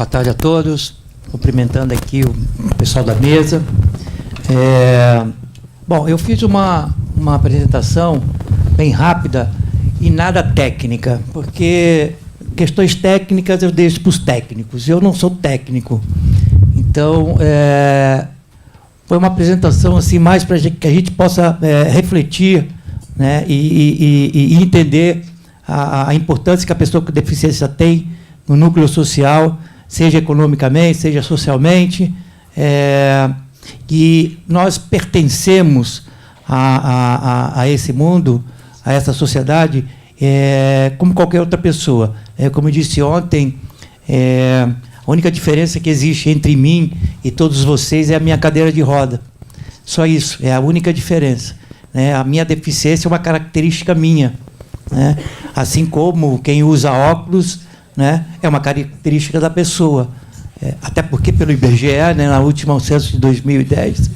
Boa tarde a todos. Cumprimentando aqui o pessoal da mesa. Bom, eu fiz uma apresentação bem rápida e nada técnica, porque questões técnicas eu deixo para os técnicos. Eu não sou técnico. Então, foi uma apresentação assim, mais para que a gente possa refletir, né, e entender a importância que a pessoa com deficiência tem no núcleo social, seja economicamente, seja socialmente, que nós pertencemos a esse mundo, a essa sociedade, como qualquer outra pessoa. Como eu disse ontem, a única diferença que existe entre mim e todos vocês é a minha cadeira de roda. Só isso, é a única diferença. A minha deficiência é uma característica minha. Assim como quem usa óculos, é uma característica da pessoa. Até porque, pelo IBGE, na última censo de 2010,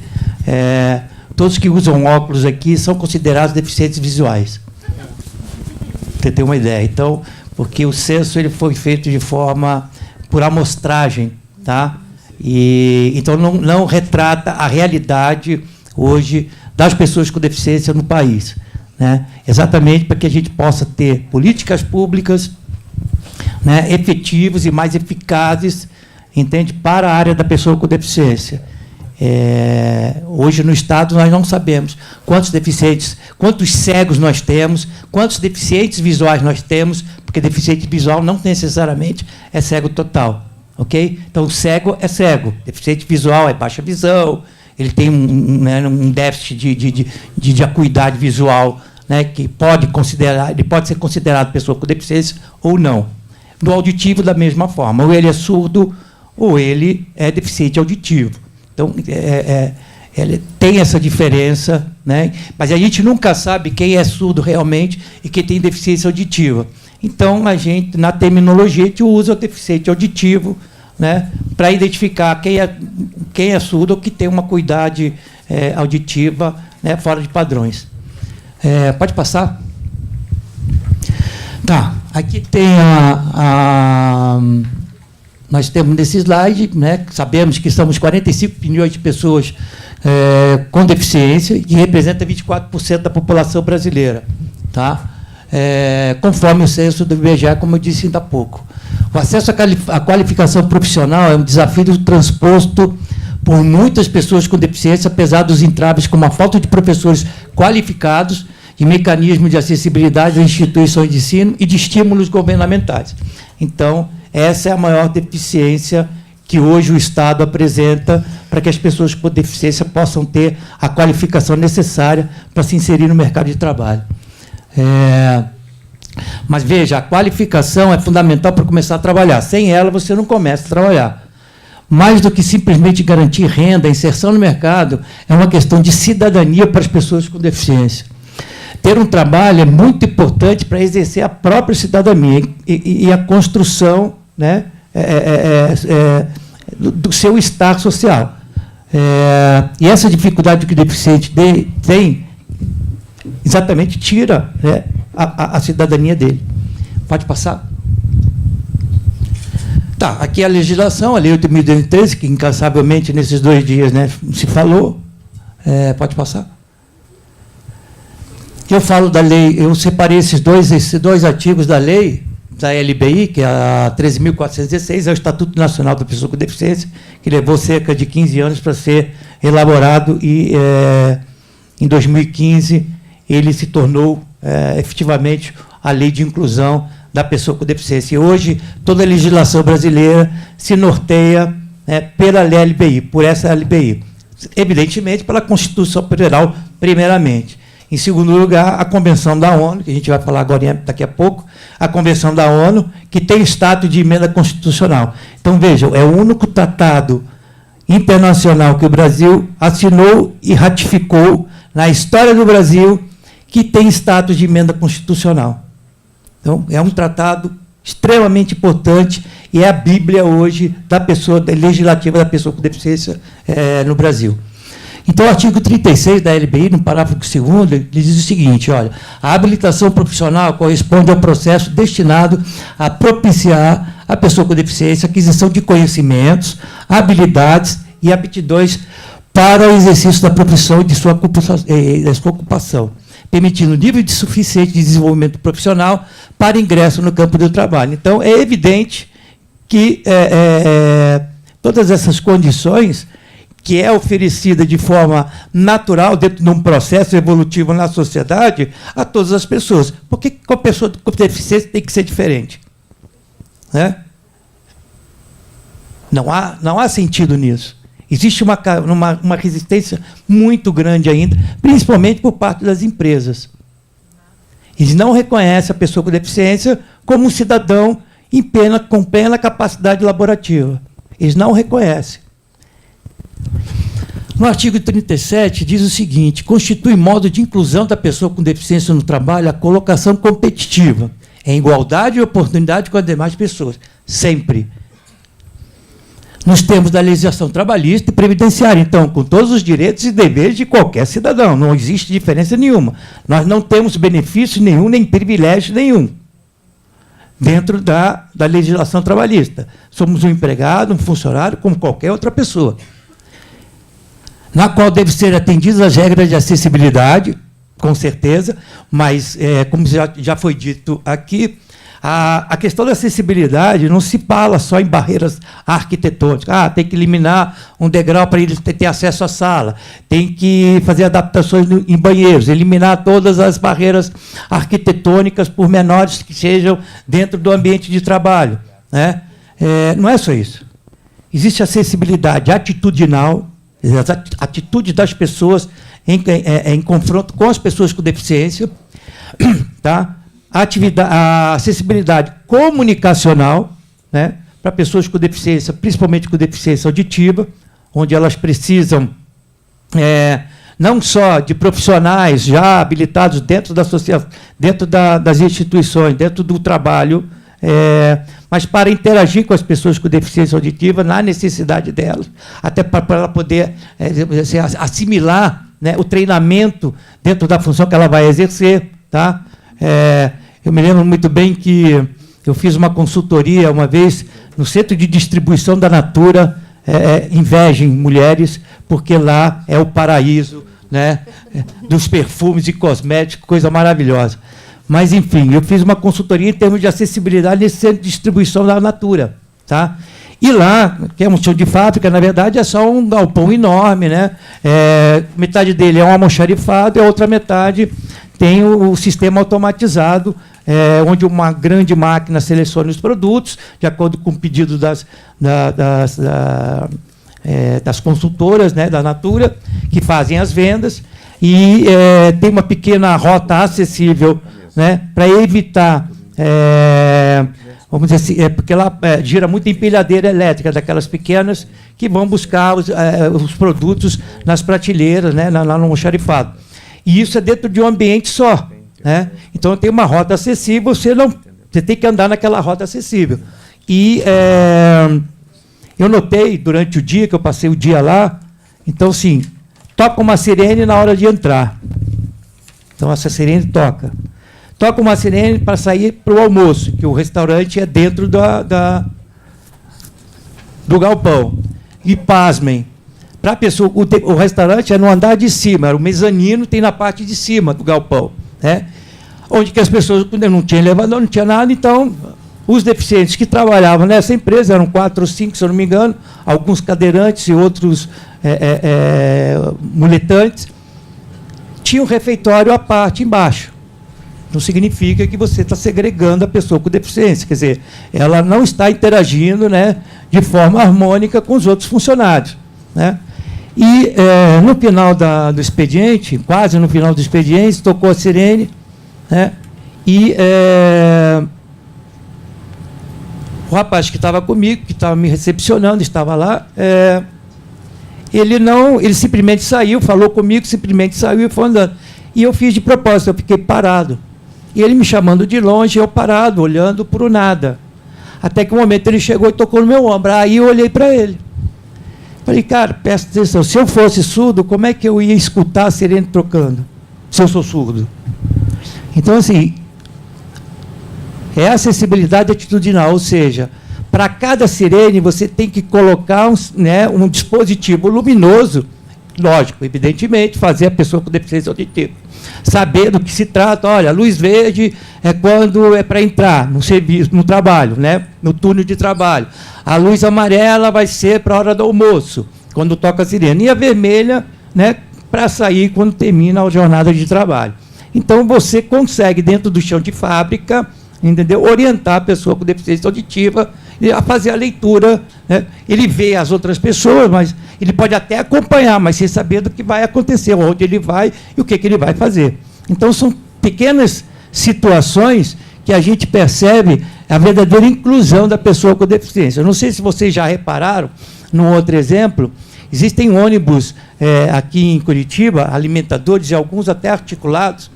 todos que usam óculos aqui são considerados deficientes visuais. Você tem uma ideia. Então, porque o censo ele foi feito de forma por amostragem, tá? Então não retrata a realidade hoje das pessoas com deficiência no país, exatamente para que a gente possa ter políticas públicas, efetivas e mais eficazes, entende, para a área da pessoa com deficiência. Hoje no Estado nós não sabemos quantos deficientes, quantos cegos nós temos, quantos deficientes visuais nós temos, porque deficiente visual não necessariamente é cego total, ok? Então cego é cego, deficiente visual é baixa visão, ele tem um déficit de acuidade visual, que pode ser considerado pessoa com deficiência ou não. No auditivo da mesma forma, ou ele é surdo ou ele é deficiente auditivo. Então, ele tem essa diferença, mas a gente nunca sabe quem é surdo realmente e quem tem deficiência auditiva. Então, a gente, na terminologia, a gente usa o deficiente auditivo, para identificar quem é surdo ou que tem uma acuidade auditiva, fora de padrões. Pode passar? Tá, aqui tem nós temos nesse slide, sabemos que somos 45 milhões de pessoas com deficiência, que representa 24% da população brasileira, tá? Conforme o censo do IBGE, como eu disse ainda há pouco. O acesso à qualificação profissional é um desafio transposto por muitas pessoas com deficiência, apesar dos entraves como a falta de professores qualificados e mecanismos de acessibilidade às instituições de ensino e de estímulos governamentais. Então, essa é a maior deficiência que hoje o Estado apresenta para que as pessoas com deficiência possam ter a qualificação necessária para se inserir no mercado de trabalho. Mas, veja, a qualificação é fundamental para começar a trabalhar. Sem ela, você não começa a trabalhar. Mais do que simplesmente garantir renda, inserção no mercado, é uma questão de cidadania para as pessoas com deficiência. Ter um trabalho é muito importante para exercer a própria cidadania e a construção, do seu estar social. E essa dificuldade que o deficiente tem, exatamente tira a cidadania dele. Pode passar? Tá, aqui a legislação, a Lei 8.213, que incansavelmente nesses 2 dias se falou. Pode passar? Eu falo da lei, eu separei esses dois artigos da lei, da LBI, que é a 13.416, é o Estatuto Nacional da Pessoa com Deficiência, que levou cerca de 15 anos para ser elaborado e, em 2015, ele se tornou, efetivamente, a lei de inclusão da pessoa com deficiência. E hoje, toda a legislação brasileira se norteia pela LBI, por essa LBI. Evidentemente, pela Constituição Federal, primeiramente. Em segundo lugar, a Convenção da ONU, que a gente vai falar agora, daqui a pouco, a Convenção da ONU, que tem status de emenda constitucional. Então, vejam, é o único tratado internacional que o Brasil assinou e ratificou na história do Brasil que tem status de emenda constitucional. Então, é um tratado extremamente importante e é a Bíblia hoje da pessoa legislativa da pessoa com deficiência no Brasil. Então, o artigo 36 da LBI, no parágrafo 2º, ele diz o seguinte, olha, a habilitação profissional corresponde ao processo destinado a propiciar a pessoa com deficiência, aquisição de conhecimentos, habilidades e aptidões para o exercício da profissão e de sua ocupação, permitindo nível de suficiente de desenvolvimento profissional para ingresso no campo do trabalho. Então, é evidente que todas essas condições que é oferecida de forma natural dentro de um processo evolutivo na sociedade a todas as pessoas. Por que a pessoa com deficiência tem que ser diferente? Né? Não há sentido nisso. Existe uma resistência muito grande ainda, principalmente por parte das empresas. Eles não reconhecem a pessoa com deficiência como um cidadão com plena capacidade laborativa. Eles não reconhecem. No artigo 37, diz o seguinte: constitui modo de inclusão da pessoa com deficiência no trabalho a colocação competitiva, em igualdade e oportunidade com as demais pessoas, sempre. Nos termos da legislação trabalhista e previdenciária, então, com todos os direitos e deveres de qualquer cidadão, não existe diferença nenhuma. Nós não temos benefício nenhum, nem privilégio nenhum, dentro da legislação trabalhista. Somos um empregado, um funcionário, como qualquer outra pessoa, na qual devem ser atendidas as regras de acessibilidade, com certeza, mas, como já foi dito aqui, a questão da acessibilidade não se fala só em barreiras arquitetônicas. Tem que eliminar um degrau para ele ter acesso à sala, tem que fazer adaptações em banheiros, eliminar todas as barreiras arquitetônicas, por menores que sejam, dentro do ambiente de trabalho. Né? Não é só isso. Existe acessibilidade atitudinal, a atitude das pessoas em confronto com as pessoas com deficiência, tá? A acessibilidade comunicacional, né, para pessoas com deficiência, principalmente com deficiência auditiva, onde elas precisam não só de profissionais já habilitados dentro da sociedade, dentro das instituições, dentro do trabalho, mas para interagir com as pessoas com deficiência auditiva na necessidade delas, até para ela poder assimilar, né, o treinamento dentro da função que ela vai exercer. Tá? Eu me lembro muito bem que eu fiz uma consultoria uma vez no centro de distribuição da Natura, Invejem Mulheres, porque lá é o paraíso, né, dos perfumes e cosméticos, coisa maravilhosa. Mas, enfim, eu fiz uma consultoria em termos de acessibilidade nesse centro de distribuição da Natura. Tá? E lá, que é um chão de fábrica, na verdade, é só um galpão enorme. Né? Metade dele é um almoxarifado e a outra metade tem o sistema automatizado, onde uma grande máquina seleciona os produtos, de acordo com o pedido das consultoras, né, da Natura, que fazem as vendas, e tem uma pequena rota acessível, né, para evitar, vamos dizer assim, porque lá gira muita empilhadeira elétrica, daquelas pequenas que vão buscar os produtos nas prateleiras, né, lá no almoxarifado. E isso é dentro de um ambiente só. Né? Então, tem uma rota acessível, você tem que andar naquela rota acessível. E eu notei, durante o dia, que eu passei o dia lá, então, sim, toca uma sirene na hora de entrar. Então, essa sirene toca. Toca uma sirene para sair para o almoço, que o restaurante é dentro do galpão. E, pasmem, para a pessoa, o restaurante é no andar de cima, o mezanino tem na parte de cima do galpão. Né? Onde que as pessoas não tinham elevador, não tinha nada, então os deficientes que trabalhavam nessa empresa, eram 4 ou 5, se eu não me engano, alguns cadeirantes e outros muletantes, tinham um refeitório à parte embaixo. Não significa que você está segregando a pessoa com deficiência, quer dizer, ela não está interagindo, né, de forma harmônica com os outros funcionários. Né? E, no final do expediente, quase no final do expediente, tocou a sirene, né? E o rapaz que estava comigo, que estava me recepcionando, estava lá, ele simplesmente saiu, falou comigo, simplesmente saiu e foi andando. E eu fiz de propósito, eu fiquei parado. E ele me chamando de longe, eu parado, olhando para o nada. Até que um momento ele chegou e tocou no meu ombro. Aí eu olhei para ele. Falei, cara, presta atenção, se eu fosse surdo, como é que eu ia escutar a sirene tocando, se eu sou surdo? Então, assim, é acessibilidade atitudinal, ou seja, Para cada sirene, você tem que colocar um dispositivo luminoso, lógico, evidentemente, fazer a pessoa com deficiência auditiva saber do que se trata. Olha, a luz verde é quando é para entrar no serviço, no trabalho, né? No turno de trabalho. A luz amarela vai ser para a hora do almoço, quando toca a sirene. E a vermelha, né, para sair quando termina a jornada de trabalho. Então, você consegue, dentro do chão de fábrica, entendeu, orientar a pessoa com deficiência auditiva a fazer a leitura, né? Ele vê as outras pessoas, mas ele pode até acompanhar, mas sem saber do que vai acontecer, onde ele vai e o que ele vai fazer. Então, são pequenas situações que a gente percebe a verdadeira inclusão da pessoa com deficiência. Eu não sei se vocês já repararam, num outro exemplo, existem ônibus aqui em Curitiba, alimentadores e alguns até articulados,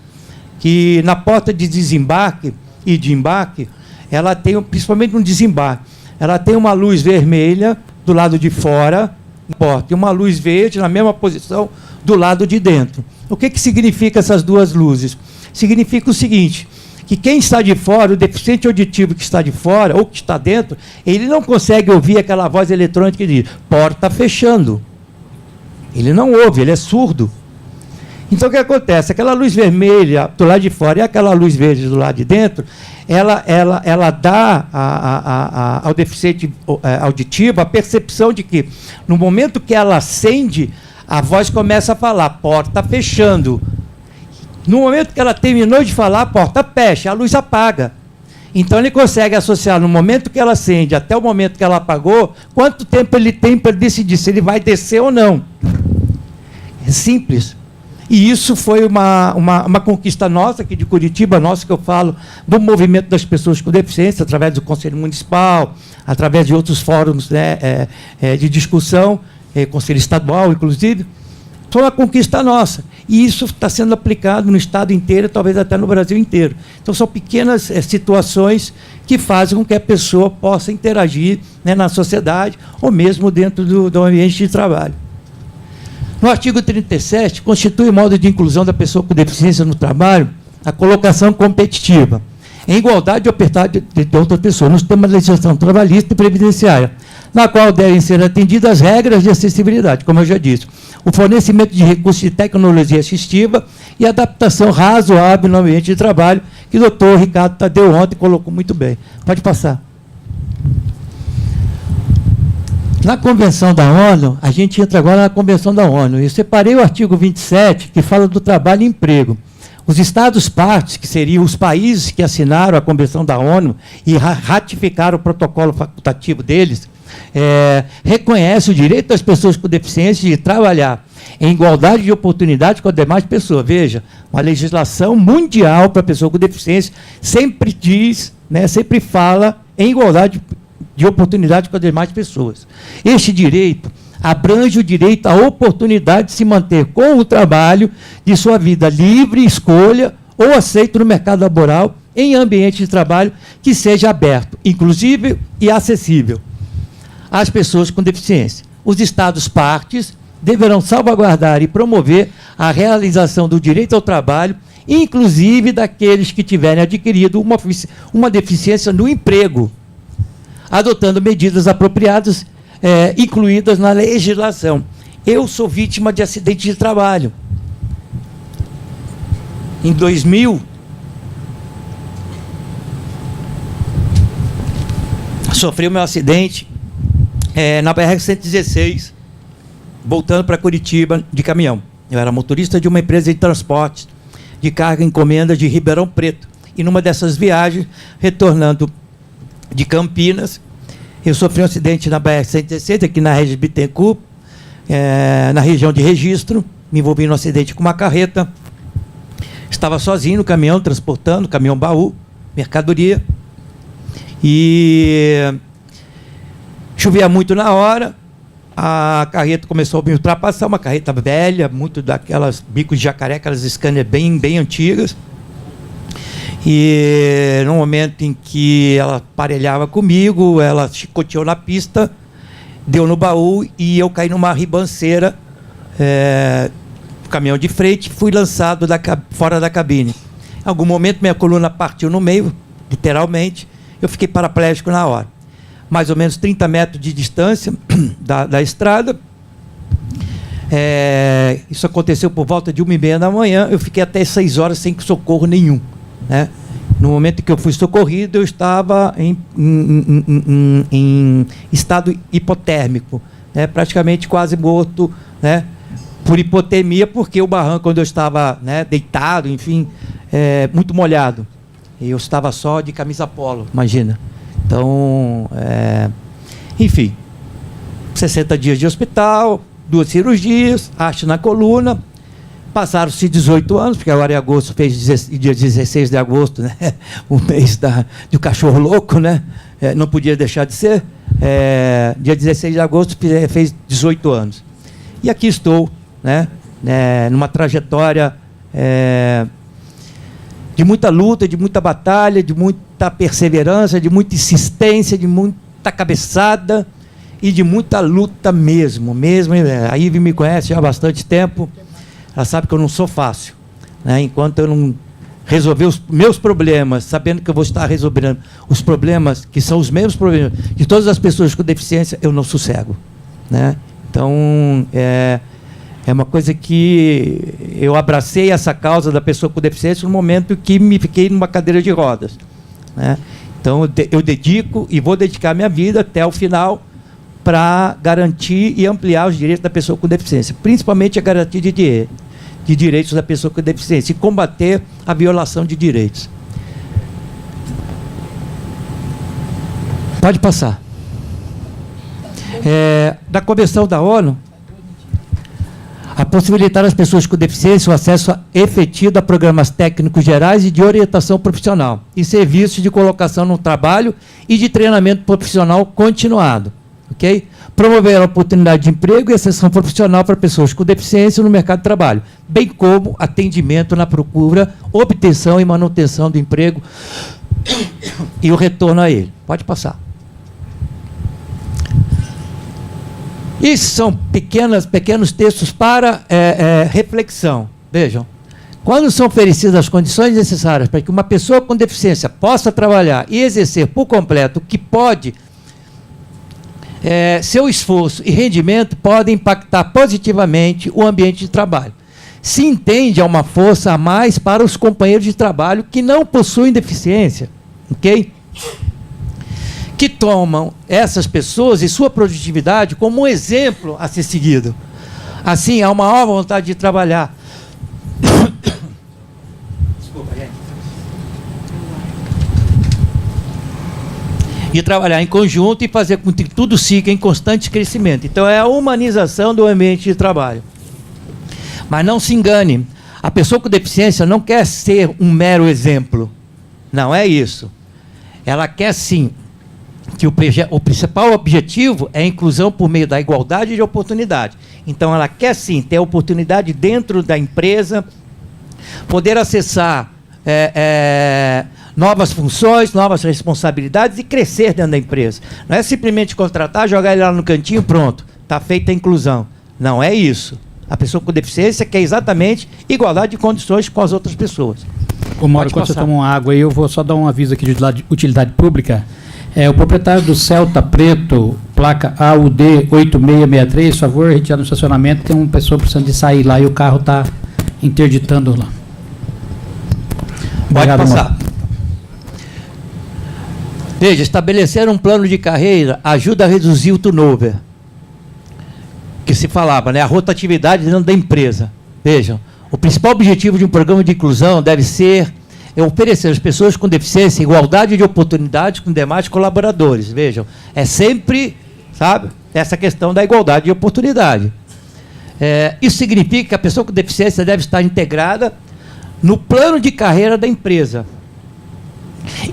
que na porta de desembarque e de embarque, ela tem, principalmente no desembarque, ela tem uma luz vermelha do lado de fora, na porta, e uma luz verde na mesma posição do lado de dentro. O que significa essas duas luzes? Significa o seguinte, que quem está de fora, o deficiente auditivo que está de fora, ou que está dentro, ele não consegue ouvir aquela voz eletrônica que diz, porta fechando. Ele não ouve, ele é surdo. Então, o que acontece? Aquela luz vermelha do lado de fora e aquela luz verde do lado de dentro, ela dá ao deficiente auditivo a percepção de que, no momento que ela acende, a voz começa a falar, porta fechando. No momento que ela terminou de falar, a porta fecha, a luz apaga. Então, ele consegue associar, no momento que ela acende até o momento que ela apagou, quanto tempo ele tem para decidir se ele vai descer ou não. É simples. E isso foi uma conquista nossa, aqui de Curitiba, nossa, que eu falo, do movimento das pessoas com deficiência, através do Conselho Municipal, através de outros fóruns, né, de discussão, Conselho Estadual, inclusive. Foi uma conquista nossa. E isso está sendo aplicado no Estado inteiro, talvez até no Brasil inteiro. Então, são pequenas situações que fazem com que a pessoa possa interagir, né, na sociedade, ou mesmo dentro do ambiente de trabalho. No artigo 37, constitui modo de inclusão da pessoa com deficiência no trabalho a colocação competitiva, em igualdade de oportunidade de outra pessoa, no sistema de legislação trabalhista e previdenciária, na qual devem ser atendidas as regras de acessibilidade, como eu já disse, o fornecimento de recursos de tecnologia assistiva e adaptação razoável no ambiente de trabalho, que o doutor Ricardo Tadeu ontem colocou muito bem. Pode passar. Na Convenção da ONU, a gente entra agora na Convenção da ONU. Eu separei o artigo 27, que fala do trabalho e emprego. Os Estados-partes, que seriam os países que assinaram a Convenção da ONU e ratificaram o protocolo facultativo deles, reconhecem o direito das pessoas com deficiência de trabalhar em igualdade de oportunidade com as demais pessoas. Veja, uma legislação mundial para a pessoa com deficiência sempre diz, né, sempre fala em igualdade de oportunidade com as demais pessoas. Este direito abrange o direito à oportunidade de se manter com o trabalho de sua vida livre, escolha ou aceito no mercado laboral em ambiente de trabalho que seja aberto, inclusive e acessível às pessoas com deficiência. Os Estados-partes deverão salvaguardar e promover a realização do direito ao trabalho, inclusive daqueles que tiverem adquirido uma deficiência no emprego, adotando medidas apropriadas, incluídas na legislação. Eu sou vítima de acidente de trabalho. Em 2000, sofri o meu acidente na BR-116, voltando para Curitiba de caminhão. Eu era motorista de uma empresa de transporte de carga e encomenda de Ribeirão Preto. E numa dessas viagens, retornando de Campinas, eu sofri um acidente na BR-116, aqui na região de Bittencourt, na região de Registro, me envolvi num acidente com uma carreta, estava sozinho no caminhão, transportando, caminhão baú, mercadoria, e chovia muito na hora, a carreta começou a me ultrapassar, uma carreta velha, muito daquelas bicos de jacaré, aquelas Scania bem antigas. E no momento em que ela parelhava comigo, ela chicoteou na pista, deu no baú e eu caí numa ribanceira, caminhão de frente, fui lançado fora da cabine. Em algum momento minha coluna partiu no meio, literalmente, eu fiquei paraplégico na hora. mais ou menos 30 metros de distância da estrada. Isso aconteceu por volta de 1h30 da manhã. Eu fiquei até 6 horas sem socorro nenhum, né? No momento em que eu fui socorrido, eu estava em estado hipotérmico, né? Praticamente quase morto, né? Por hipotermia, porque o barranco, quando eu estava, né, deitado, enfim, muito molhado. E eu estava só de camisa polo, imagina. Então, enfim, 60 dias de hospital, 2 cirurgias, haste na coluna. Passaram-se 18 anos, porque agora em agosto, dia 16 de agosto, né? O mês do cachorro louco, né? Não podia deixar de ser. Dia 16 de agosto fez 18 anos. E aqui estou, né? Numa trajetória de muita luta, de muita batalha, de muita perseverança, de muita insistência, de muita cabeçada e de muita luta mesmo. A Ive me conhece já há bastante tempo. Ela sabe que eu não sou fácil, né? Enquanto eu não resolver os meus problemas, sabendo que eu vou estar resolvendo os problemas, que são os mesmos problemas de todas as pessoas com deficiência, eu não sossego, né? Então, é uma coisa que eu abracei essa causa da pessoa com deficiência no momento que me fiquei numa cadeira de rodas, né? Então, eu dedico e vou dedicar minha vida até o final para garantir e ampliar os direitos da pessoa com deficiência, principalmente a garantia de direitos da pessoa com deficiência e combater a violação de direitos. Pode passar. Da Convenção da ONU, a possibilitar às pessoas com deficiência o acesso efetivo a programas técnicos gerais e de orientação profissional e serviços de colocação no trabalho e de treinamento profissional continuado. Okay? Promover a oportunidade de emprego e inserção profissional para pessoas com deficiência no mercado de trabalho, bem como atendimento na procura, obtenção e manutenção do emprego e o retorno a ele. Pode passar. Isso são pequenos textos para reflexão. Vejam, quando são oferecidas as condições necessárias para que uma pessoa com deficiência possa trabalhar e exercer por completo o que pode, seu esforço e rendimento podem impactar positivamente o ambiente de trabalho. Se entende a uma força a mais para os companheiros de trabalho que não possuem deficiência, ok? Que tomam essas pessoas e sua produtividade como um exemplo a ser seguido. Assim, há uma maior vontade de trabalhar. Desculpa, gente. E trabalhar em conjunto e fazer com que tudo siga em constante crescimento. Então, é a humanização do ambiente de trabalho. Mas não se engane, a pessoa com deficiência não quer ser um mero exemplo. Não é isso. Ela quer, sim, que o principal objetivo é a inclusão por meio da igualdade de oportunidade. Então, ela quer, sim, ter a oportunidade dentro da empresa, poder acessar novas funções, novas responsabilidades e crescer dentro da empresa. Não é simplesmente contratar, jogar ele lá no cantinho, pronto, está feita a inclusão. Não é isso. A pessoa com deficiência quer exatamente igualdade de condições com as outras pessoas. Ô Mauro, quando você toma uma água aí, eu vou só dar um aviso aqui de utilidade pública. O proprietário do Celta Preto, placa AUD 8663, por favor, retirar no estacionamento, tem uma pessoa precisando de sair lá e o carro está interditando lá. Pode passar. Veja, estabelecer um plano de carreira ajuda a reduzir o turnover, que se falava, né? A rotatividade dentro da empresa. Vejam, o principal objetivo de um programa de inclusão deve ser oferecer às pessoas com deficiência igualdade de oportunidades com demais colaboradores. Vejam, é sempre, sabe, essa questão da igualdade de oportunidade. Isso significa que a pessoa com deficiência deve estar integrada no plano de carreira da empresa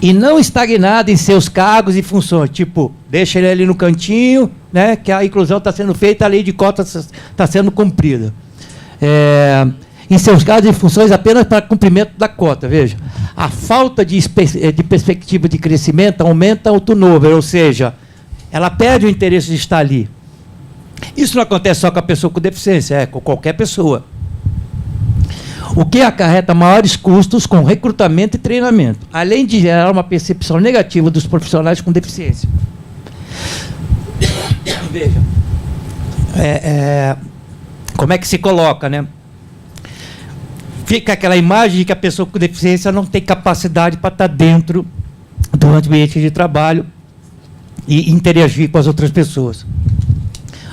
e não estagnada em seus cargos e funções, tipo, deixa ele ali no cantinho, né, que a inclusão está sendo feita, a lei de cotas está sendo cumprida. Em seus cargos e funções apenas para cumprimento da cota. Veja, a falta de perspectiva de crescimento aumenta o turnover, ou seja, ela perde o interesse de estar ali. Isso não acontece só com a pessoa com deficiência, é com qualquer pessoa. O que acarreta maiores custos com recrutamento e treinamento, além de gerar uma percepção negativa dos profissionais com deficiência. Veja, como é que se coloca, né? Fica aquela imagem de que a pessoa com deficiência não tem capacidade para estar dentro do ambiente de trabalho e interagir com as outras pessoas.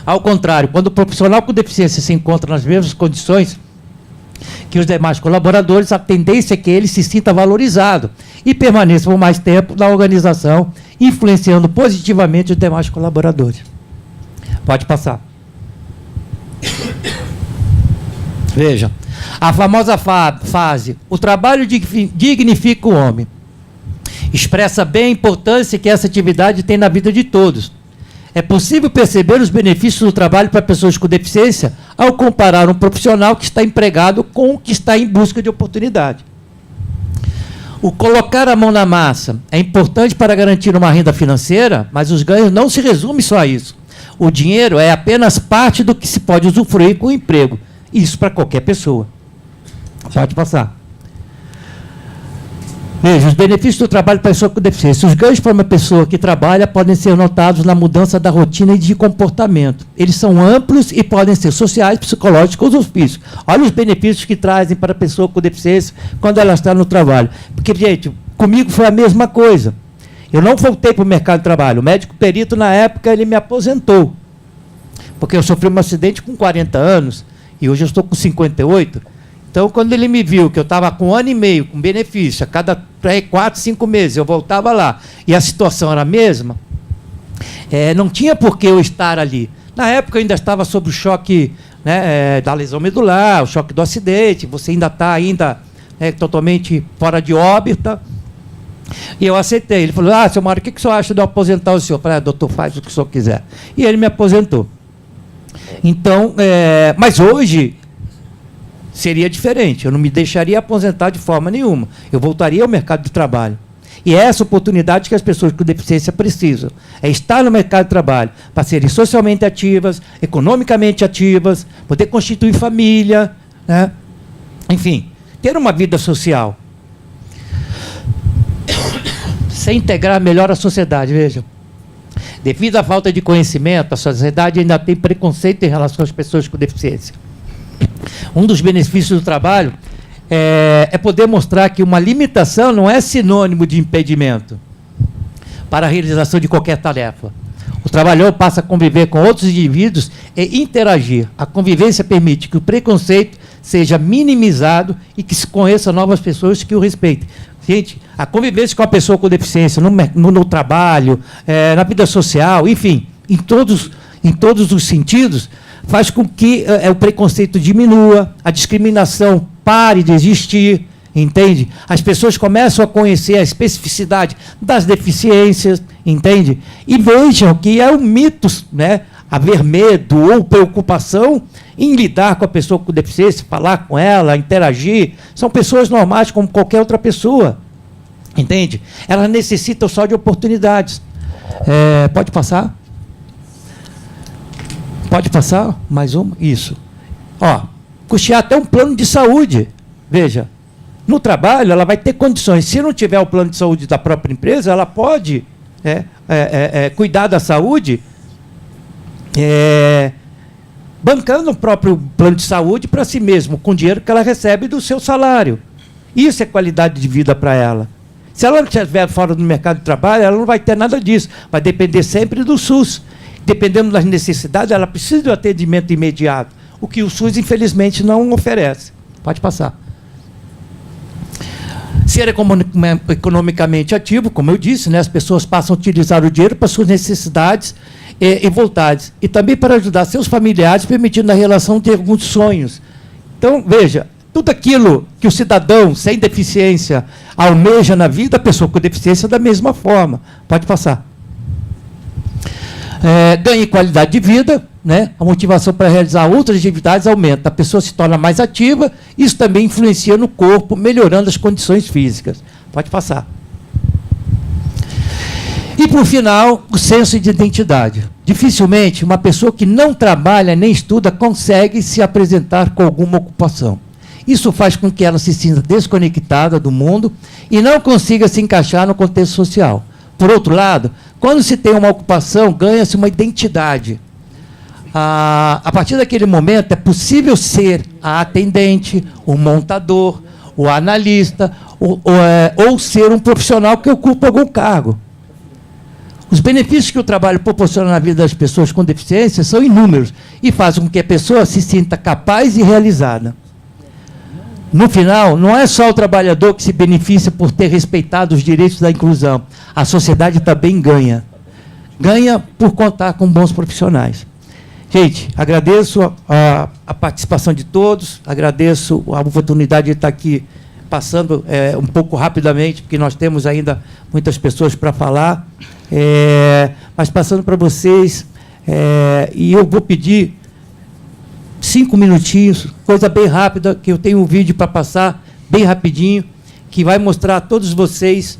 Ao contrário, quando o profissional com deficiência se encontra nas mesmas condições que os demais colaboradores, a tendência é que ele se sinta valorizado e permaneça por mais tempo na organização, influenciando positivamente os demais colaboradores. Pode passar. Veja, a famosa frase, o trabalho dignifica o homem, expressa bem a importância que essa atividade tem na vida de todos. É possível perceber os benefícios do trabalho para pessoas com deficiência ao comparar um profissional que está empregado com o que está em busca de oportunidade. O colocar a mão na massa é importante para garantir uma renda financeira, mas os ganhos não se resumem só a isso. O dinheiro é apenas parte do que se pode usufruir com o emprego. Isso para qualquer pessoa. Pode passar. Veja, os benefícios do trabalho para a pessoa com deficiência. Os ganhos para uma pessoa que trabalha podem ser notados na mudança da rotina e de comportamento. Eles são amplos e podem ser sociais, psicológicos ou físicos. Olha os benefícios que trazem para a pessoa com deficiência quando ela está no trabalho. Porque, gente, comigo foi a mesma coisa. Eu não voltei para o mercado de trabalho. O médico perito, na época, ele me aposentou. Porque eu sofri um acidente com 40 anos e hoje eu estou com 58. Então, quando ele me viu que eu estava com 1 ano e meio, com benefício, a cada 4, 5 meses eu voltava lá, e a situação era a mesma, não tinha por que eu estar ali. Na época eu ainda estava sob o choque, né, da lesão medular, o choque do acidente, você ainda está totalmente fora de órbita. E eu aceitei. Ele falou, seu Mário, o que o senhor acha de eu aposentar o senhor? Eu falei, doutor, faz o que o senhor quiser. E ele me aposentou. Então, mas hoje seria diferente. Eu não me deixaria aposentar de forma nenhuma. Eu voltaria ao mercado de trabalho. E é essa oportunidade que as pessoas com deficiência precisam. É estar no mercado de trabalho, para serem socialmente ativas, economicamente ativas, poder constituir família, né? Enfim, ter uma vida social. Se integrar melhor a sociedade, veja. Devido à falta de conhecimento, a sociedade ainda tem preconceito em relação às pessoas com deficiência. Um dos benefícios do trabalho é poder mostrar que uma limitação não é sinônimo de impedimento para a realização de qualquer tarefa. O trabalhador passa a conviver com outros indivíduos e interagir. A convivência permite que o preconceito seja minimizado e que se conheça novas pessoas que o respeitem. Gente, a convivência com a pessoa com deficiência no trabalho, na vida social, enfim, em todos os sentidos, faz com que o preconceito diminua, a discriminação pare de existir, entende? As pessoas começam a conhecer a especificidade das deficiências, entende? E vejam que é um mito, né, haver medo ou preocupação em lidar com a pessoa com deficiência, falar com ela, interagir. São pessoas normais como qualquer outra pessoa, entende? Elas necessitam só de oportunidades. Pode passar? Pode passar? Mais uma? Isso. Custear até um plano de saúde. Veja, no trabalho ela vai ter condições. Se não tiver o plano de saúde da própria empresa, ela pode cuidar da saúde bancando o próprio plano de saúde para si mesmo, com o dinheiro que ela recebe do seu salário. Isso é qualidade de vida para ela. Se ela não estiver fora do mercado de trabalho, ela não vai ter nada disso. Vai depender sempre do SUS. Dependendo das necessidades, ela precisa de um atendimento imediato, o que o SUS, infelizmente, não oferece. Pode passar. Ser economicamente ativo, como eu disse, né, as pessoas passam a utilizar o dinheiro para suas necessidades e vontades, e também para ajudar seus familiares, permitindo a relação de alguns sonhos. Então, veja, tudo aquilo que o cidadão sem deficiência almeja na vida, a pessoa com deficiência da mesma forma. Pode passar. Ganha qualidade de vida, né? A motivação para realizar outras atividades aumenta, a pessoa se torna mais ativa, isso também influencia no corpo, melhorando as condições físicas. Pode passar. E, por final, o senso de identidade. Dificilmente uma pessoa que não trabalha nem estuda consegue se apresentar com alguma ocupação. Isso faz com que ela se sinta desconectada do mundo e não consiga se encaixar no contexto social. Por outro lado, quando se tem uma ocupação, ganha-se uma identidade. A partir daquele momento, é possível ser a atendente, o montador, o analista, ou ser um profissional que ocupa algum cargo. Os benefícios que o trabalho proporciona na vida das pessoas com deficiência são inúmeros e fazem com que a pessoa se sinta capaz e realizada. No final, não é só o trabalhador que se beneficia por ter respeitado os direitos da inclusão. A sociedade também ganha. Ganha por contar com bons profissionais. Gente, agradeço a participação de todos, agradeço a oportunidade de estar aqui passando um pouco rapidamente, porque nós temos ainda muitas pessoas para falar, mas passando para vocês, e eu vou pedir 5 minutinhos, coisa bem rápida, que eu tenho um vídeo para passar, bem rapidinho, que vai mostrar a todos vocês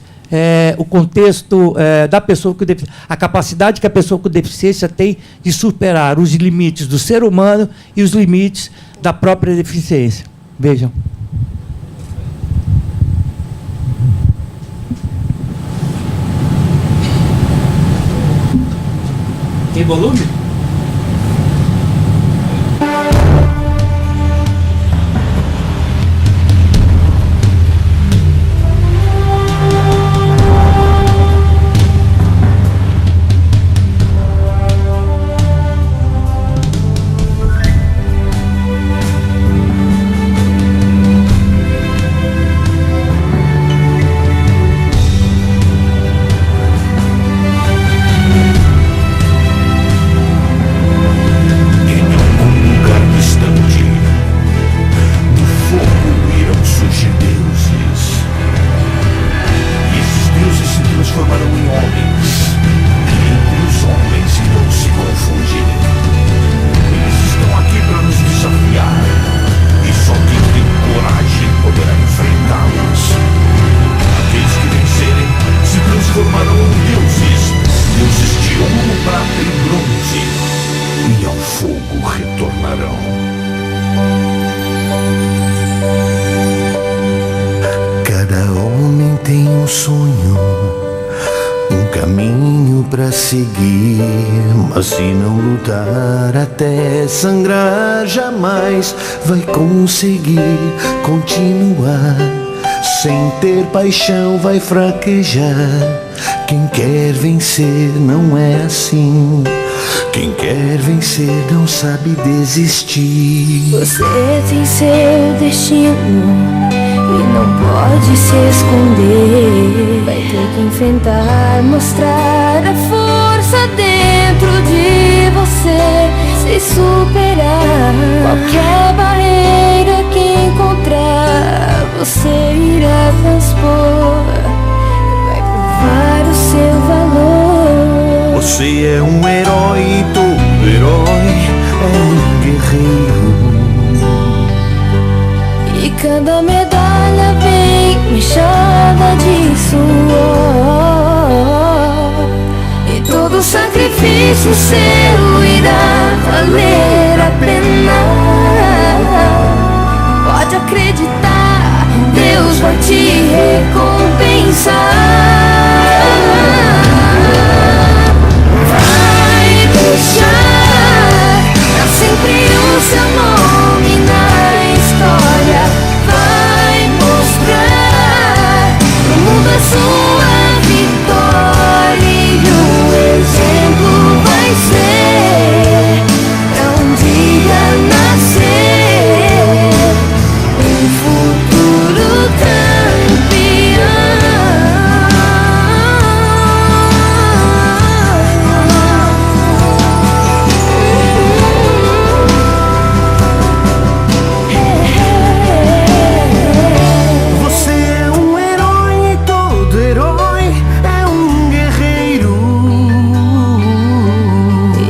o contexto da pessoa com deficiência, a capacidade que a pessoa com deficiência tem de superar os limites do ser humano e os limites da própria deficiência. Vejam. Tem volume? Mas se não lutar até sangrar, jamais vai conseguir continuar. Sem ter paixão vai fraquejar. Quem quer vencer não é assim. Quem quer vencer não sabe desistir. Você tem seu destino e não pode se esconder. Vai ter que enfrentar, mostrar a força dentro de você. Se superar qualquer barreira que encontrar, você irá transpor. Vai provar o seu valor. Você é um herói e todo herói é um guerreiro. E cada medalha vem manchada de suor. E todo sacrifício seu irá valer a pena. Pode acreditar, Deus vai te recompensar. Vai deixar pra sempre o seu nome na história. Vai mostrar pro mundo a sua vitória. E o exemplo vai ser pra um dia nascer um futuro campeão. Você é um herói e todo herói é um guerreiro.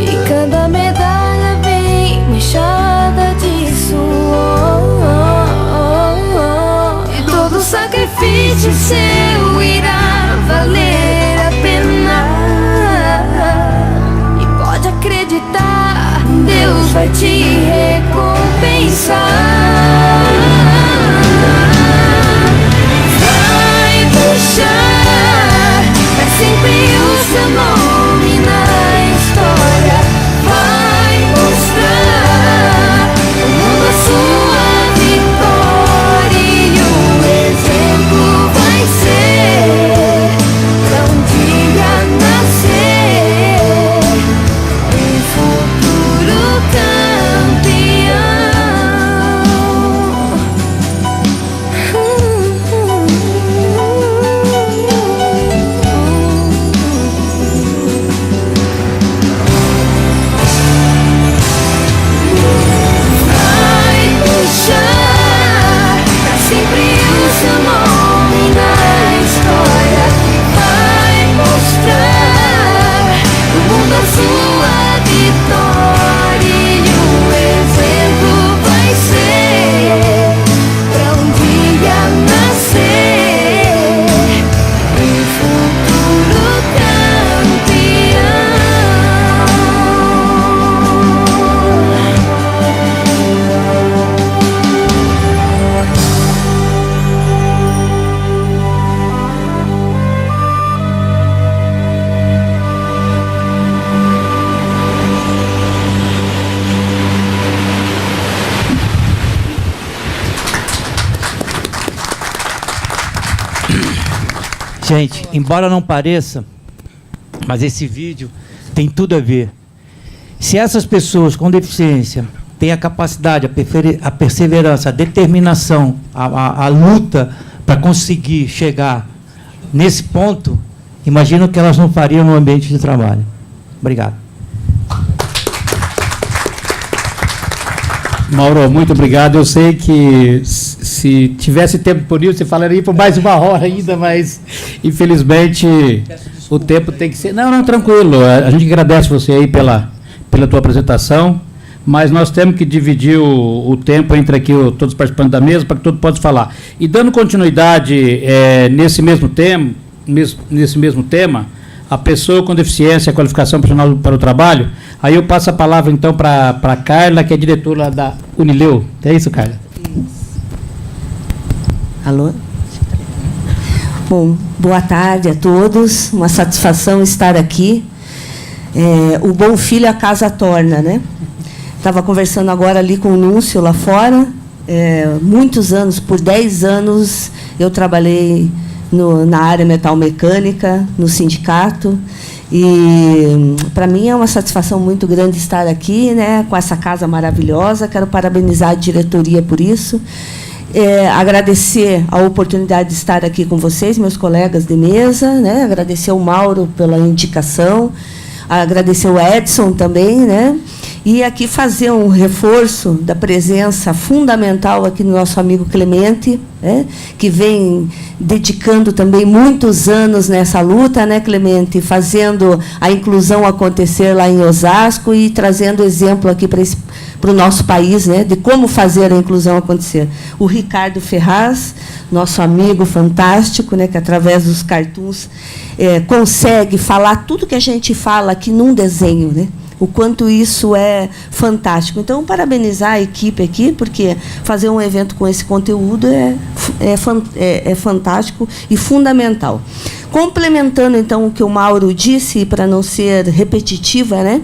E cada medalha vem manchada de suor. E todo sacrifício seu irá valer a pena. E pode acreditar, Deus vai te recompensar. Vai deixar pra sempre Gente, embora não pareça, mas esse vídeo tem tudo a ver. Se essas pessoas com deficiência têm a capacidade, a perseverança, a determinação, a luta para conseguir chegar nesse ponto, imagino que elas não fariam no ambiente de trabalho. Obrigado. Mauro, muito obrigado. Eu sei que se tivesse tempo por isso, você falaria por mais 1 hora ainda, mas infelizmente o tempo tem que ser... Não, tranquilo. A gente agradece você aí pela tua apresentação, mas nós temos que dividir o tempo entre aqui todos os participantes da mesa para que todos possam falar. E dando continuidade nesse mesmo tema, a pessoa com deficiência, a qualificação profissional para o trabalho, aí eu passo a palavra então para a Carla, que é diretora da Unileu. É isso, Carla? Alô? Bom, boa tarde a todos, uma satisfação estar aqui. O bom filho a casa torna, né? Estava conversando agora ali com o Núncio lá fora. Muitos anos, por 10 anos, eu trabalhei na área metalmecânica, no sindicato, e para mim é uma satisfação muito grande estar aqui, né, com essa casa maravilhosa. Quero parabenizar a diretoria por isso, agradecer a oportunidade de estar aqui com vocês, meus colegas de mesa, né, agradecer o Mauro pela indicação, agradecer o Edson também, né, e aqui fazer um reforço da presença fundamental aqui do nosso amigo Clemente, né, que vem dedicando também muitos anos nessa luta, né, Clemente, fazendo a inclusão acontecer lá em Osasco e trazendo exemplo aqui para o nosso país, né, de como fazer a inclusão acontecer. O Ricardo Ferraz, nosso amigo fantástico, né, que através dos cartoons consegue falar tudo que a gente fala aqui num desenho, né? O quanto isso é fantástico. Então, parabenizar a equipe aqui, porque fazer um evento com esse conteúdo é fantástico e fundamental. Complementando, então, o que o Mauro disse, para não ser repetitiva, né?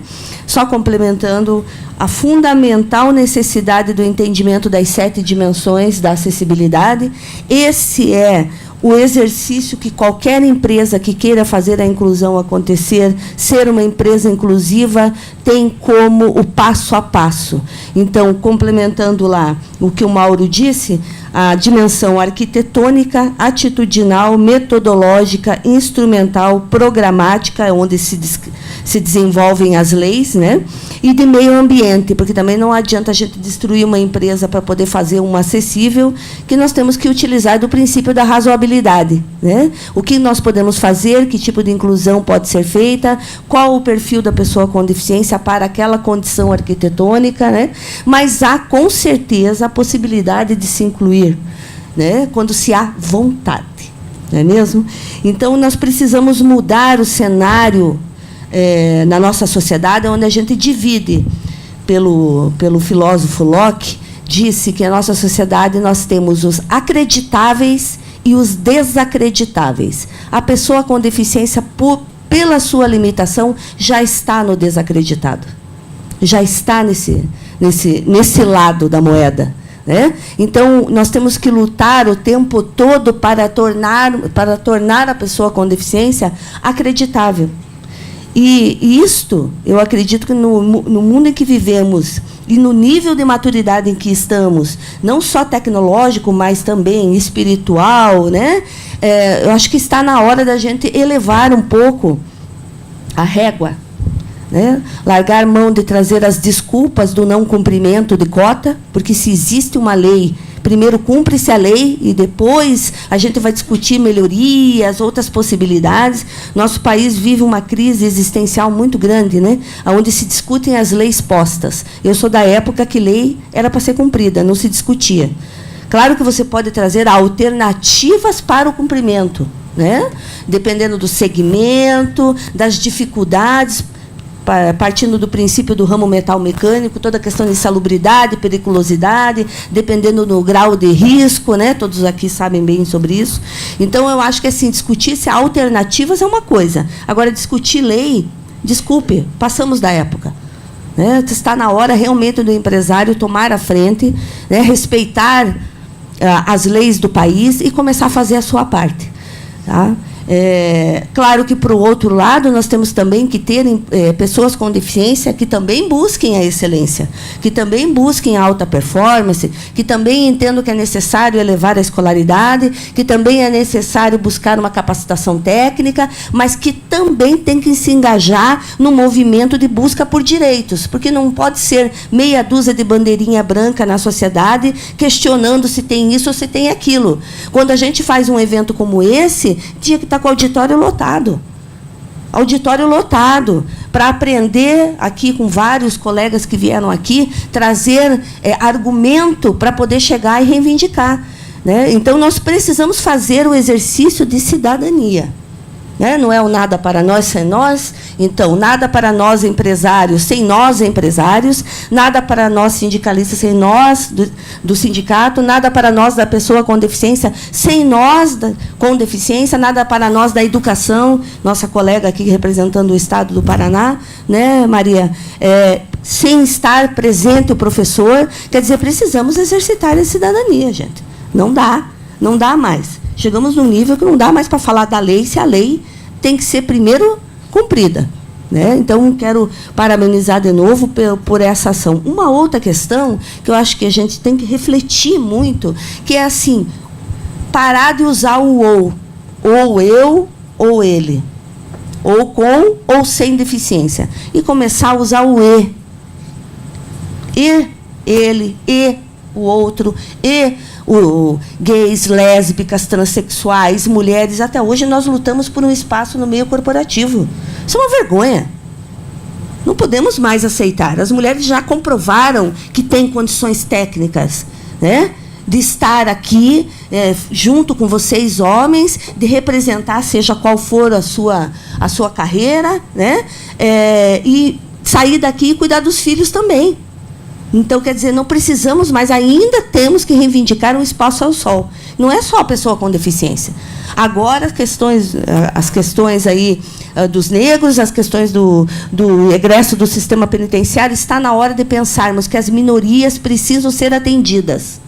Só complementando a fundamental necessidade do entendimento das 7 dimensões da acessibilidade. Esse é o exercício que qualquer empresa que queira fazer a inclusão acontecer, ser uma empresa inclusiva, tem como o passo a passo. Então, complementando lá o que o Mauro disse, a dimensão arquitetônica, atitudinal, metodológica, instrumental, programática, onde se desenvolvem as leis, né? E de meio ambiente, porque também não adianta a gente destruir uma empresa para poder fazer uma acessível, que nós temos que utilizar do princípio da razoabilidade, né? O que nós podemos fazer, que tipo de inclusão pode ser feita, qual o perfil da pessoa com deficiência para aquela condição arquitetônica, né? Mas há, com certeza, a possibilidade de se incluir, né? Quando se há vontade, não é mesmo? Então, nós precisamos mudar o cenário na nossa sociedade, onde a gente divide, pelo filósofo Locke, disse que na nossa sociedade nós temos os acreditáveis e os desacreditáveis. A pessoa com deficiência, pela sua limitação, já está no desacreditado, já está nesse lado da moeda, né? Então, nós temos que lutar o tempo todo para tornar a pessoa com deficiência acreditável. E isto, eu acredito que no mundo em que vivemos e no nível de maturidade em que estamos, não só tecnológico, mas também espiritual, né? Eu acho que está na hora da gente elevar um pouco a régua, né? Largar mão de trazer as desculpas do não cumprimento de cota, porque se existe uma lei, primeiro cumpre-se a lei e depois a gente vai discutir melhorias, outras possibilidades. Nosso país vive uma crise existencial muito grande, né? Onde se discutem as leis postas. Eu sou da época que lei era para ser cumprida, não se discutia. Claro que você pode trazer alternativas para o cumprimento, né? Dependendo do segmento, das dificuldades, partindo do princípio do ramo metal mecânico, toda a questão de insalubridade, periculosidade, dependendo do grau de risco, né? Todos aqui sabem bem sobre isso. Então, eu acho que assim, discutir se há alternativas é uma coisa. Agora, discutir lei, desculpe, passamos da época, né? Está na hora realmente do empresário tomar a frente, né? Respeitar as leis do país e começar a fazer a sua parte, tá? Claro que, por outro lado, nós temos também que ter pessoas com deficiência que também busquem a excelência, que também busquem a alta performance, que também entendam que é necessário elevar a escolaridade, que também é necessário buscar uma capacitação técnica, mas que também tem que se engajar no movimento de busca por direitos, porque não pode ser meia dúzia de bandeirinha branca na sociedade questionando se tem isso ou se tem aquilo. Quando a gente faz um evento como esse, tinha que estar com o auditório lotado. Auditório lotado, para aprender aqui com vários colegas que vieram aqui, trazer argumento para poder chegar e reivindicar. Né? Então, nós precisamos fazer o exercício de cidadania. Né? Não é o nada para nós sem nós, então, nada para nós empresários sem nós empresários, nada para nós sindicalistas sem nós do sindicato, nada para nós da pessoa com deficiência sem nós com deficiência, nada para nós da educação, nossa colega aqui representando o Estado do Paraná, né, Maria? Sem estar presente o professor, quer dizer, precisamos exercitar a cidadania, gente. Não dá mais. Chegamos num nível que não dá mais para falar da lei, se a lei tem que ser primeiro cumprida. Né? Então, quero parabenizar de novo por essa ação. Uma outra questão que eu acho que a gente tem que refletir muito, que é assim, parar de usar o ou eu, ou ele, ou com ou sem deficiência, e começar a usar o e, ele, e o outro, e gays, lésbicas, transexuais, mulheres. Até hoje nós lutamos por um espaço no meio corporativo. Isso é uma vergonha. Não podemos mais aceitar. As mulheres já comprovaram que têm condições técnicas, né, de estar aqui junto com vocês, homens, de representar, seja qual for a sua carreira, né, e sair daqui e cuidar dos filhos também. Então, quer dizer, não precisamos mais, ainda temos que reivindicar um espaço ao sol. Não é só a pessoa com deficiência. Agora, as questões aí dos negros, as questões do egresso do sistema penitenciário, está na hora de pensarmos que as minorias precisam ser atendidas.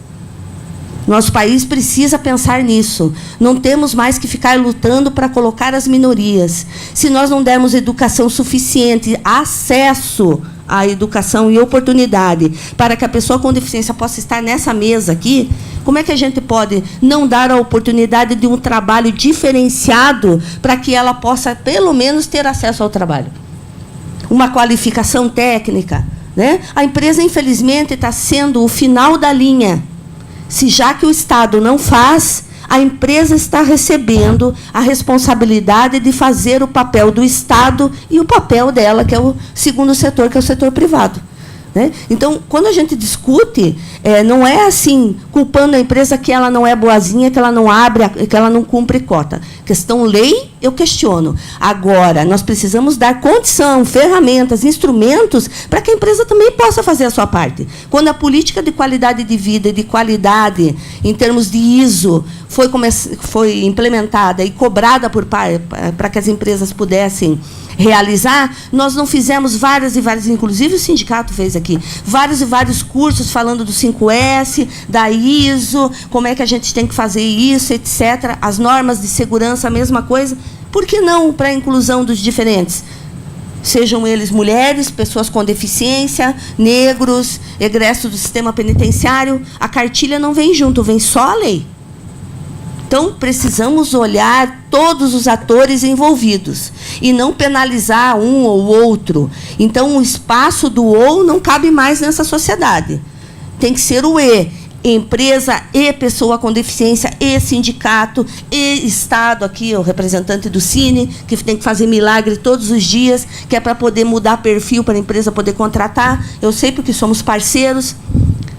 Nosso país precisa pensar nisso. Não temos mais que ficar lutando para colocar as minorias. Se nós não dermos educação suficiente, acesso à educação e oportunidade para que a pessoa com deficiência possa estar nessa mesa aqui, como é que a gente pode não dar a oportunidade de um trabalho diferenciado para que ela possa, pelo menos, ter acesso ao trabalho? Uma qualificação técnica, né? A empresa, infelizmente, está sendo o final da linha. Se já que o Estado não faz, a empresa está recebendo a responsabilidade de fazer o papel do Estado e o papel dela, que é o segundo setor, que é o setor privado. Né? Então, quando a gente discute, não é assim, culpando a empresa que ela não é boazinha, que ela não abre, que ela não cumpre cota. Questão lei, eu questiono. Agora, nós precisamos dar condição, ferramentas, instrumentos, para que a empresa também possa fazer a sua parte. Quando a política de qualidade de vida e de qualidade, em termos de ISO, foi implementada e cobrada para que as empresas pudessem realizar, nós não fizemos várias e várias, inclusive o sindicato fez aqui, vários e vários cursos falando do 5S, da ISO, como é que a gente tem que fazer isso, etc. As normas de segurança, a mesma coisa. Por que não para a inclusão dos diferentes? Sejam eles mulheres, pessoas com deficiência, negros, egressos do sistema penitenciário. A cartilha não vem junto, vem só a lei. Então, precisamos olhar todos os atores envolvidos e não penalizar um ou outro. Então, o espaço do ou não cabe mais nessa sociedade. Tem que ser o e. Empresa e pessoa com deficiência e sindicato e Estado, aqui o representante do Cine, que tem que fazer milagre todos os dias, que é para poder mudar perfil para a empresa poder contratar. Eu sei porque somos parceiros,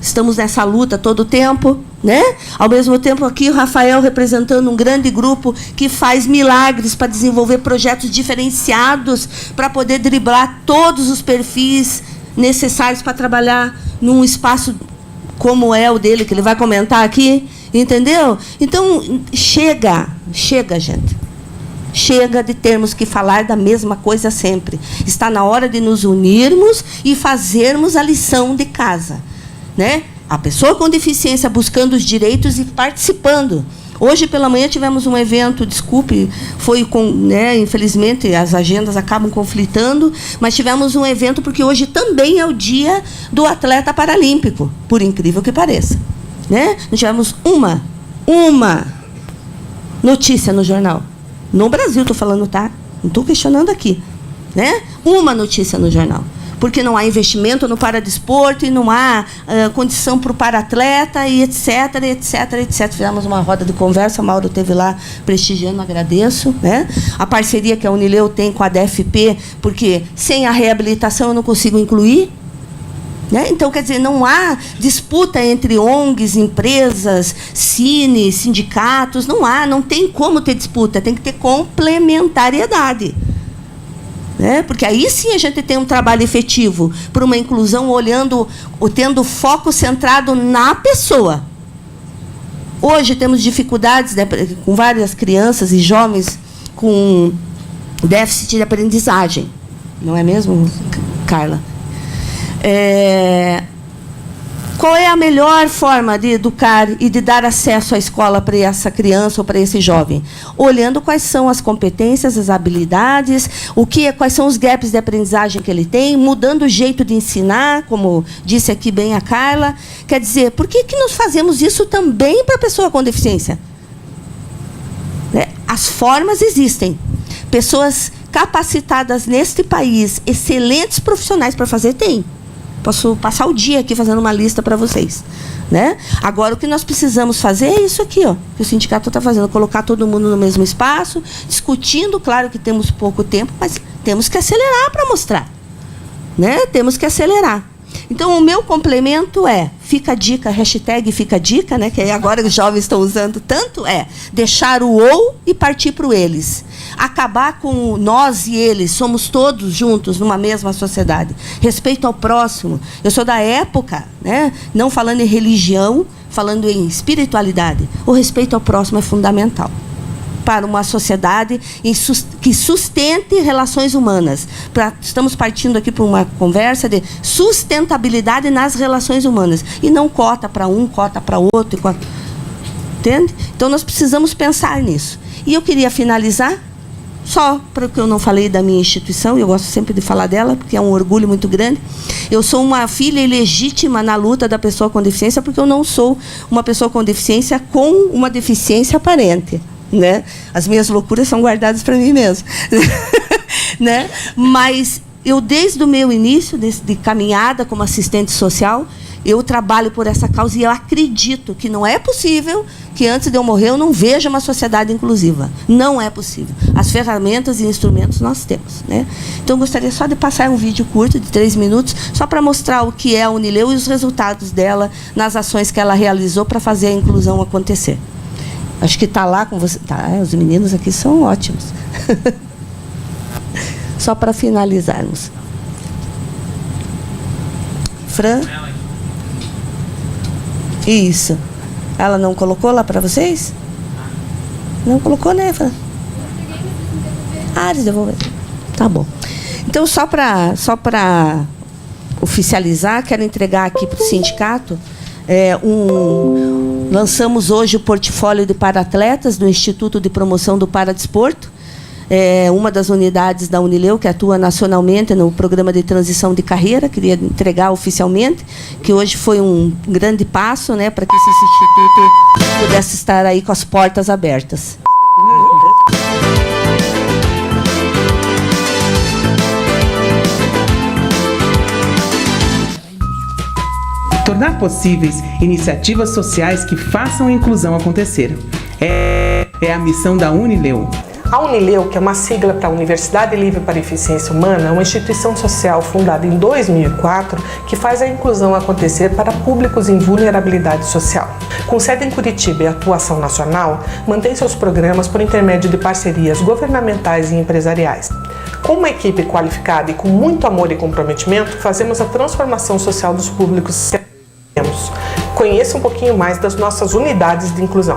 estamos nessa luta todo o tempo, né? Ao mesmo tempo, aqui o Rafael representando um grande grupo que faz milagres para desenvolver projetos diferenciados para poder driblar todos os perfis necessários para trabalhar num espaço como é o dele, que ele vai comentar aqui, entendeu? Então, chega, gente. Chega de termos que falar da mesma coisa sempre. Está na hora de nos unirmos e fazermos a lição de casa, né? A pessoa com deficiência buscando os direitos e participando. Hoje pela manhã tivemos um evento, desculpe, foi com, né, infelizmente as agendas acabam conflitando, mas tivemos um evento porque hoje também é o dia do atleta paralímpico, por incrível que pareça, né? Nós tivemos uma notícia no jornal. No Brasil, estou falando, tá? Não estou questionando aqui, né? Uma notícia no jornal. Porque não há investimento no paradesporto e não há condição para o para-atleta e etc, etc, etc. Fizemos uma roda de conversa, o Mauro esteve lá prestigiando, agradeço, né? A parceria que a Unileu tem com a DFP, porque sem a reabilitação eu não consigo incluir. Né? Então, quer dizer, não há disputa entre ONGs, empresas, cine, sindicatos, não tem como ter disputa, tem que ter complementariedade. Né? Porque aí sim a gente tem um trabalho efetivo para uma inclusão tendo foco centrado na pessoa. Hoje temos dificuldades, né, com várias crianças e jovens com déficit de aprendizagem. Não é mesmo, Carla? Qual é a melhor forma de educar e de dar acesso à escola para essa criança ou para esse jovem? Olhando quais são as competências, as habilidades, quais são os gaps de aprendizagem que ele tem, mudando o jeito de ensinar, como disse aqui bem a Carla. Quer dizer, por que nós fazemos isso também para a pessoa com deficiência? Né? As formas existem. Pessoas capacitadas neste país, excelentes profissionais para fazer, tem. Posso passar o dia aqui fazendo uma lista para vocês. Né? Agora, o que nós precisamos fazer é isso aqui, ó, que o sindicato está fazendo, colocar todo mundo no mesmo espaço, discutindo, claro que temos pouco tempo, mas temos que acelerar para mostrar. Né? Temos que acelerar. Então, o meu complemento fica a dica, hashtag fica a dica, né, que agora os jovens estão usando tanto, deixar o ou e partir para o eles. Acabar com o nós e eles, somos todos juntos numa mesma sociedade. Respeito ao próximo. Eu sou da época, né, não falando em religião, falando em espiritualidade. O respeito ao próximo é fundamental para uma sociedade que sustente relações humanas. Estamos partindo aqui para uma conversa de sustentabilidade nas relações humanas. E não cota para um, cota para outro. Entende? Então, nós precisamos pensar nisso. E eu queria finalizar, só porque eu não falei da minha instituição, eu gosto sempre de falar dela, porque é um orgulho muito grande. Eu sou uma filha ilegítima na luta da pessoa com deficiência, porque eu não sou uma pessoa com deficiência com uma deficiência aparente. Né? As minhas loucuras são guardadas para mim mesmo. Né? Mas eu, desde o meu início de caminhada como assistente social, eu trabalho por essa causa e eu acredito que não é possível que antes de eu morrer eu não veja uma sociedade inclusiva. Não é possível. As ferramentas e instrumentos nós temos. Né? Então, eu gostaria só de passar um vídeo curto, de 3 minutos, só para mostrar o que é a Unileu e os resultados dela nas ações que ela realizou para fazer a inclusão acontecer. Acho que está lá com você. Tá, os meninos aqui são ótimos. Só para finalizarmos. Fran? Isso. Ela não colocou lá para vocês? Não colocou, né, Fran? Eles devolveram. Tá bom. Então, só para oficializar, quero entregar aqui para o sindicato. Lançamos hoje o portfólio de para-atletas do Instituto de Promoção do Paradesporto, uma das unidades da Unileu que atua nacionalmente no programa de transição de carreira. Queria entregar oficialmente, que hoje foi um grande passo, né, para que esse instituto pudesse estar aí com as portas abertas. Tornar possíveis iniciativas sociais que façam a inclusão acontecer. É a missão da Unileu. A Unileu, que é uma sigla para Universidade Livre para a Eficiência Humana, é uma instituição social fundada em 2004 que faz a inclusão acontecer para públicos em vulnerabilidade social. Com sede em Curitiba e atuação nacional, mantém seus programas por intermédio de parcerias governamentais e empresariais. Com uma equipe qualificada e com muito amor e comprometimento, fazemos a transformação social dos públicos que temos. Conheça um pouquinho mais das nossas unidades de inclusão.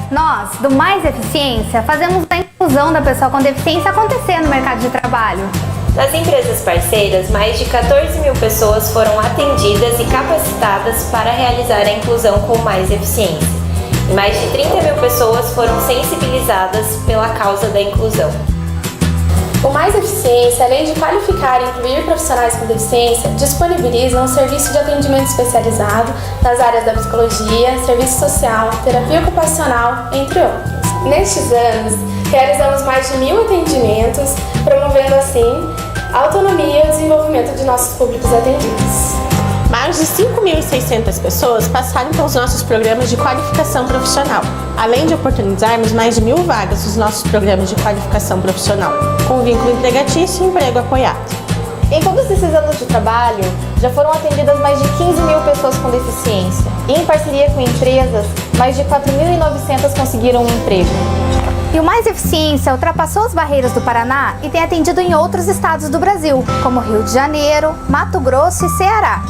Nós, do Mais Eficiência, fazemos a inclusão da pessoa com deficiência acontecer no mercado de trabalho. Nas empresas parceiras, mais de 14 mil pessoas foram atendidas e capacitadas para realizar a inclusão com mais eficiência. E mais de 30 mil pessoas foram sensibilizadas pela causa da inclusão. O Mais Eficiência, além de qualificar e incluir profissionais com deficiência, disponibiliza um serviço de atendimento especializado nas áreas da psicologia, serviço social, terapia ocupacional, entre outros. Nestes anos, realizamos mais de 1.000 atendimentos, promovendo assim a autonomia e o desenvolvimento de nossos públicos atendidos. Mais de 5.600 pessoas passaram pelos nossos programas de qualificação profissional, além de oportunizarmos mais de 1.000 vagas nos nossos programas de qualificação profissional, com vínculo empregatício e emprego apoiado. Em todos esses anos de trabalho, já foram atendidas mais de 15 mil pessoas com deficiência. E em parceria com empresas, mais de 4.900 conseguiram um emprego. E o Mais Eficiência ultrapassou as barreiras do Paraná e tem atendido em outros estados do Brasil, como Rio de Janeiro, Mato Grosso e Ceará.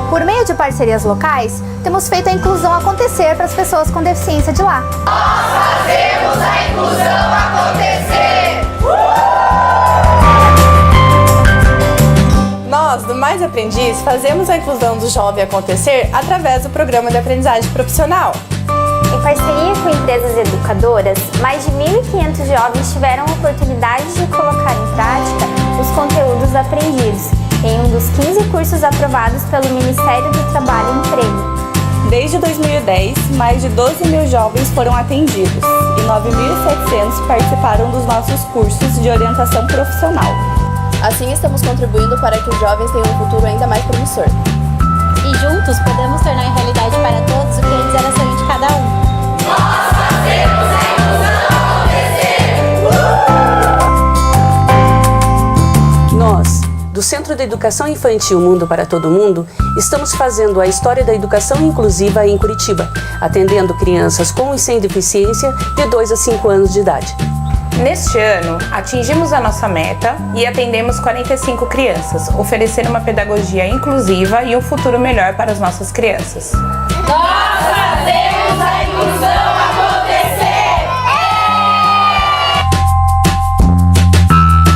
Por meio de parcerias locais, temos feito a inclusão acontecer para as pessoas com deficiência de lá. Nós fazemos a inclusão acontecer! Nós, do Mais Aprendiz, fazemos a inclusão do jovem acontecer através do programa de aprendizagem profissional. Em parceria com empresas educadoras, mais de 1.500 jovens tiveram a oportunidade de colocar em prática os conteúdos aprendidos em um dos 15 cursos aprovados pelo Ministério do Trabalho e Emprego. Desde 2010, mais de 12 mil jovens foram atendidos e 9.700 participaram dos nossos cursos de orientação profissional. Assim, estamos contribuindo para que os jovens tenham um futuro ainda mais promissor. E juntos podemos tornar em realidade para todos o que antes era sonho de cada um. Nós fazemos a inclusão acontecer! Nós, do Centro de Educação Infantil Mundo para Todo Mundo, estamos fazendo a história da educação inclusiva em Curitiba, atendendo crianças com e sem deficiência de 2 a 5 anos de idade. Neste ano, atingimos a nossa meta e atendemos 45 crianças, oferecendo uma pedagogia inclusiva e um futuro melhor para as nossas crianças. Nós fazemos a inclusão acontecer!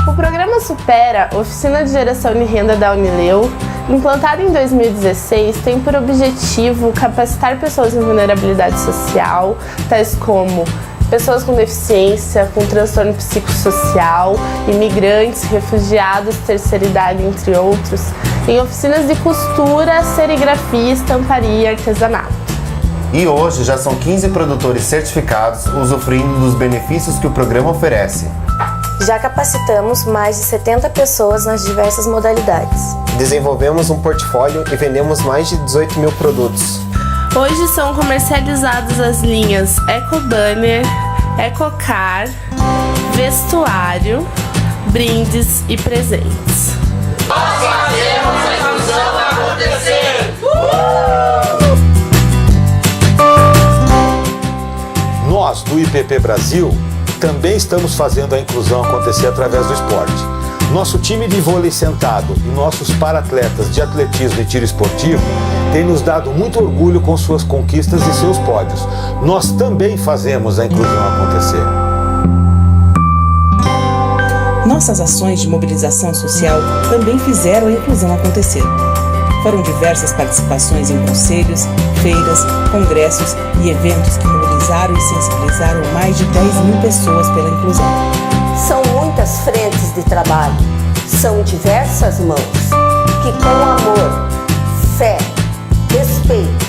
O programa Supera, Oficina de Geração de Renda da Unileu, implantado em 2016, tem por objetivo capacitar pessoas em vulnerabilidade social, tais como pessoas com deficiência, com transtorno psicossocial, imigrantes, refugiados, terceira idade, entre outros, em oficinas de costura, serigrafia, estamparia e artesanato. E hoje já são 15 produtores certificados usufruindo dos benefícios que o programa oferece. Já capacitamos mais de 70 pessoas nas diversas modalidades. Desenvolvemos um portfólio e vendemos mais de 18 mil produtos. Hoje são comercializadas as linhas Ecobanner, Ecocar, vestuário, brindes e presentes. Nós fazemos a inclusão acontecer! Nós, do IPP Brasil, também estamos fazendo a inclusão acontecer através do esporte. Nosso time de vôlei sentado e nossos para-atletas de atletismo e tiro esportivo têm nos dado muito orgulho com suas conquistas e seus pódios. Nós também fazemos a inclusão acontecer. Nossas ações de mobilização social também fizeram a inclusão acontecer. Foram diversas participações em conselhos, feiras, congressos e eventos que mobilizaram e sensibilizaram mais de 10 mil pessoas pela inclusão. São muitas frentes de trabalho, são diversas mãos que com amor, fé, respeito